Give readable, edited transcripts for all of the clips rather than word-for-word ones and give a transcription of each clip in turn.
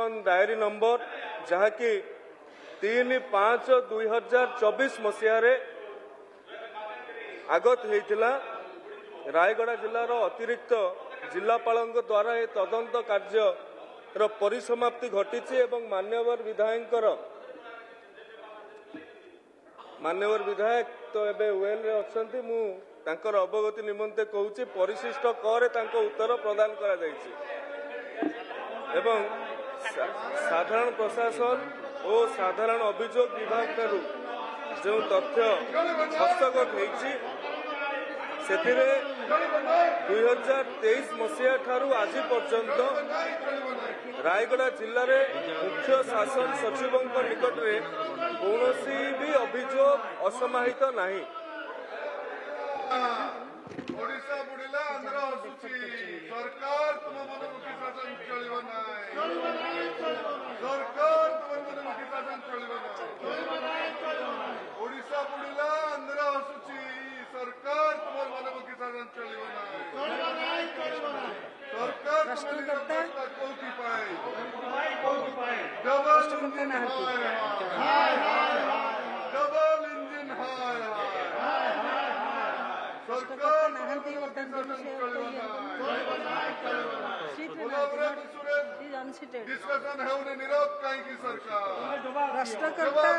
Petition diary number जहाँकि 3/5/2024 मसीह आगत होता रायगड़ा जिलार अतिरिक्त जिलापाल द्वारा यह तदंत कार्य परिसमाप्ति घटी मान्यवर विधायक तो एबे वेल रे अछंती मु तांकर अवगति निमंते कहूची परिशिष्ट करे तांको उत्तर प्रदान करा जायछि एवं साधारण प्रशासन और साधारण अभियोग विभाग ठारू जो तथ्य हस्तगत होईछि सेथिरे 2023 मसीहा ठारू आज पर्यंत रायगड़ा जिले में मुख्य शासन सचिवों निकट में कौनसी भी अभियोग असमाहित नहीं। ओडिशा बुड़िला आंध्र हसुची सरकार तुम मनमुखी शासन चलिबो नाही सरकार तुम मनमुखी शासन चलिबो नाही ओडिशा बुड़िला आंध्र हसुची सरकार तुम मनमुखी शासन चलिबो नाही सरकार प्रश्नकर्ता कोठी पाए डबल इंजन हाय डबल इंजन हाय सरकार डिस्कशन है उन्हें निरोध कहीं की सरकार प्रश्नकर्ता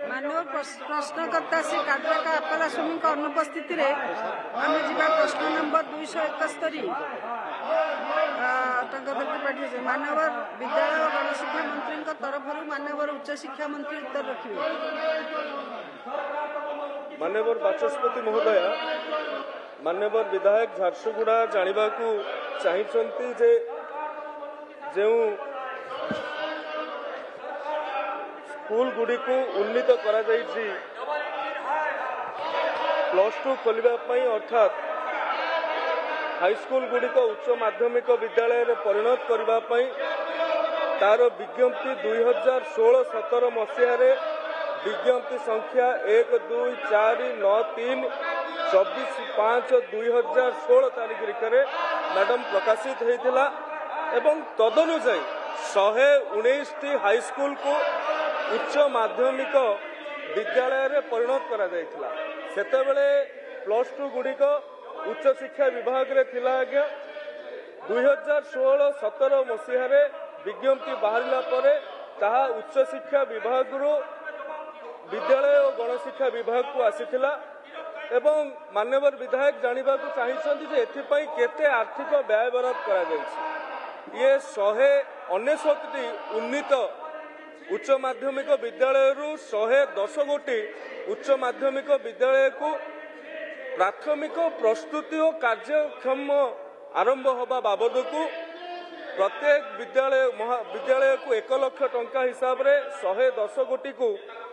मानव प्रश्नकर्ता श्री काटका अपला स्वामी अनुपस्थित आम जा प्रश्न नंबर 271 मानवर विद्यालय और गणशिक्षा मंत्री तरफ मानवर उच्च शिक्षा मंत्री उत्तर रखिए। मान्यवर बाचस्पति महोदय मान्यवर विधायक झारसुगुड़ा जानिबा को चाहिए जे जो स्कूल गुड़ी को उन्नीत करा जाइछि +2 खोलिबा अर्थात हाईस्कूल गुड़िक उच्च माध्यमिक विद्यालय में परिणत करने तार विज्ञप्ति 2016-17 मसीह विज्ञप्ति संख्या 124993 24/5/2016 तारीख रे मैडम प्रकाशित होता एवं तदनुसार 119 हाईस्कूल को उच्च माध्यमिक विद्यालय में परिणत करा जायतिला सेतेबेले +2 गुड़िक उच्च शिक्षा विभाग रे थिला आज्ञा 2016-17 मसीह विज्ञप्ति बाहरिला परे ताहा उच्च शिक्षा विभाग रो विद्यालय और गणशिक्षा विभाग को आसीथिला एवं मान्यवर विधायक जानिबा को चाहिए जे एथिपाई केते आर्थिक व्यय बराद करा जायछि ये 199 उन्नीत उच्च माध्यमिक विद्यालय रु 110 गोटी उच्च माध्यमिक विद्यालय को प्राथमिक प्रस्तुति और कार्यक्षम आरंभ होगा बाबद को प्रत्येक विद्यालय को 1 लाख टंका हिसाब रे 110 गोटी को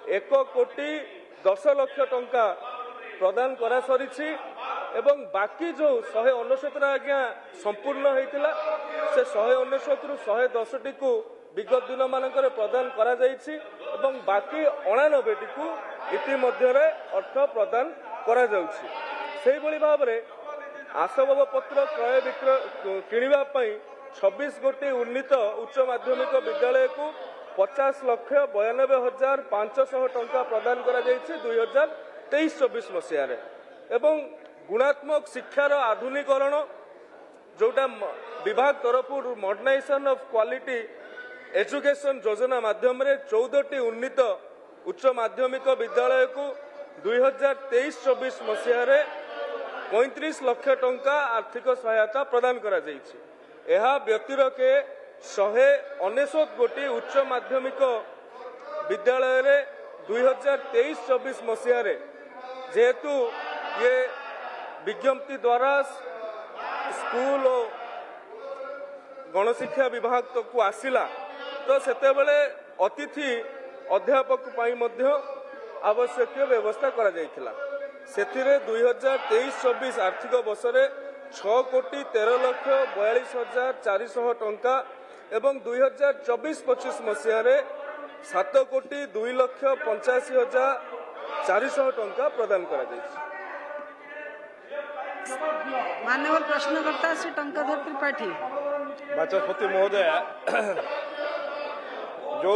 1,10,00,000 टंका प्रदान करा सरीछि एवं बाकी जो 199 आज्ञा संपूर्ण होइतिला से 199 रु 110 टी को विगत दिन मानकर प्रदान करा जाइछि एवं बाकी 99 टी को इतिमध्ये अर्थ प्रदान करा जाउछि से भाव में आसबाबपत्र क्रय विक्रय किणवा 26 गोटी उन्नीत उच्च माध्यमिक विद्यालय को 50,92,500 टंका प्रदान करा जाइछि 2023-24 मसीह एवं गुणात्मक शिक्षार आधुनिकरण जोटा विभाग तरफ मॉडर्नाइजेशन ऑफ क्वालिटी एजुकेशन योजना माध्यम 14 उन्नीत उच्च माध्यमिक विद्यालय को 2023-24 मसीह 35 लाख टंका आर्थिक सहायता प्रदान करा जाइछि एहा व्यतिरके 199 गोटी उच्च माध्यमिक विद्यालय रे 2023-24 मसीह जेहेतु ये विज्ञप्ति द्वारा स्कूल और गणशिक्षा विभाग तक को आसिला तो सेतेबेले अतिथि अध्यापक पाई मध्य आवश्यक व्यवस्था करा जायतिला सेथिरे 2023-24 आर्थिक वर्ष रे 6,13,42,400 टंका एवं 2024-25 मसीह 7,02,85,400 टंका प्रदान करा जायछि। माननीय प्रश्नकर्ता श्री टंकाधर त्रिपाठी। बाचस्पति महोदय, जो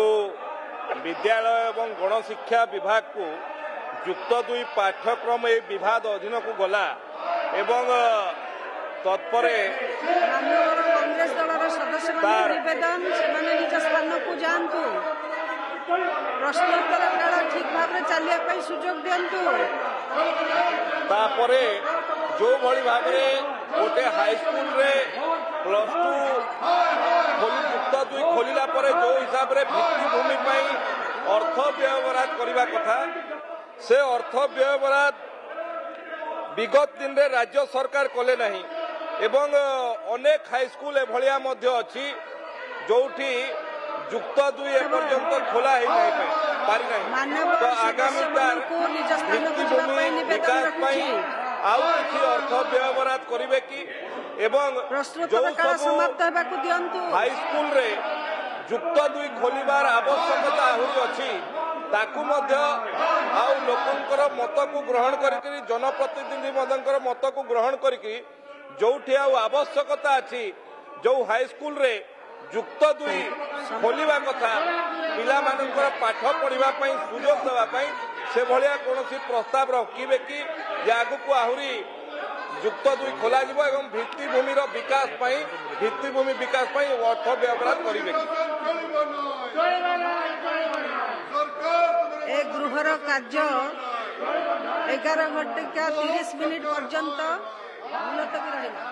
विद्यालय एवं गणशिक्षा विभाग को युक्त 2 पाठ्यक्रम ए विभाग अधीन को गला एवं तत्परे माननीय कांग्रेस दलर सदस्य निवेदन से निज स्थान को जातु, प्रश्नोत्तर काल ठीक भाव में चलिए सुजोग दिंतु। तापरे जो भली भाव गोटे हाईस्कूल रे +2 युक्त 2 खोलिला परे जो हिसाब रे भित्तिभूमि अर्थ व्ययबराद करने कथा से अर्थ व्ययबराद विगत दिन रे राज्य सरकार कले नहीं एवं अनेक हाईस्कूल एभलिया मध्य अछि जोठी युक्त 2 एपर्यंत खोला ही नहीं पारि नहीं। तो आगामी भित्तिभूमि विकास आउ किछि अर्थ व्ययबराद करिवे कि एवं जो सब हाईस्कूल रे युक्त 2 खोलिबार आवश्यकता आहुरी अछि ताकू मध्य आउ लोकंकर मत को ग्रहण करिकरी जनप्रतिनिधि मदंकर मत को ग्रहण करिकरी जोठी आउ आवश्यकता अछि जो हाईस्कूल रे युक्त 2 खोलिबा कथा पिला मानकर पाठ पढ़िबा पई सुजोग देबा पई से भलिया कोनोसी प्रस्ताव रखिबे कि जे आगु को आहुरी युक्त 2 खोला जिवो एवं भित्तिभूमिर विकास पई अर्थ व्यवहार करिवे ए गृहर कार्य 11:30 पर्यंत मुलतवी रहिला।